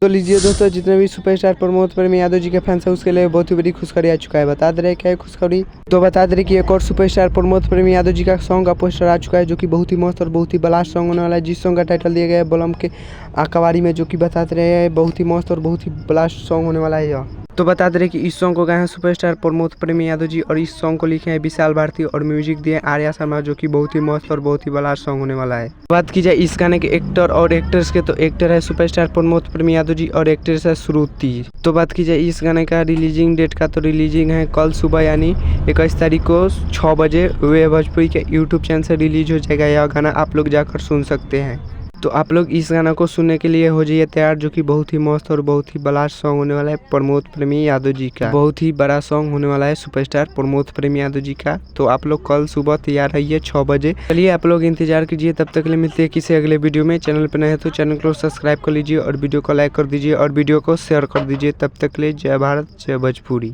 तो लीजिए दोस्तों, जितने भी सुपरस्टार प्रमोद प्रेम यादव जी के फैंस हैं उसके लिए बहुत ही बड़ी खुशखबरी आ चुका है। बता दे रहे क्या है खुशखबरी, तो बता दे रहे कि एक और सुपरस्टार प्रमोद प्रेम यादव जी का सॉन्ग का पोस्टर आ चुका है, जो कि बहुत ही मस्त और बहुत ही ब्लास्ट सॉन्ग होने वाला है। जिस सॉन्ग का टाइटल दिया गया है बलम के आकावारी में, जो कि बताते रहे हैं बहुत ही मस्त और बहुत ही ब्लास्ट सॉन्ग होने वाला है यह। तो बता दे रहे कि इस सॉन्ग को गाए हैं सुपरस्टार प्रमोद प्रेम यादव जी, और इस सॉन्ग को लिखे हैं विशाल भारती और म्यूजिक दिए आर्या शर्मा, जो कि बहुत ही मस्त और बहुत ही ब्लास्ट सॉन्ग होने वाला है। बात की जाए इस गाने के एक्टर और एक्ट्रेस के, तो एक्टर है सुपरस्टार प्रमोद प्रेम यादव जी और एक्ट्रेस है श्रुति। तो बात की जाए इस गाने का रिलीजिंग डेट का, तो रिलीजिंग है कल सुबह यानी 21 तारीख को 6 बजे वे भोजपुरी के यूट्यूब चैनल से रिलीज हो जाएगा। यह गाना आप लोग जाकर सुन सकते हैं। तो आप लोग इस गाना को सुनने के लिए हो जाइए तैयार, जो कि बहुत ही मस्त और बहुत ही ब्लास्ट सॉन्ग होने वाला है प्रमोद प्रेम यादव जी का। बहुत ही बड़ा सॉन्ग होने वाला है सुपरस्टार प्रमोद प्रेम यादव जी का। तो आप लोग कल सुबह तैयार रहिए 6 बजे। चलिए आप लोग इंतजार कीजिए, तब तक के लिए मिलते हैं किसी अगले वीडियो में। चैनल पर नए हैं तो चैनल को सब्सक्राइब कर लीजिए और वीडियो को लाइक कर दीजिए और वीडियो को शेयर कर दीजिए। तब तक के लिए जय भारत जय भोजपुरी।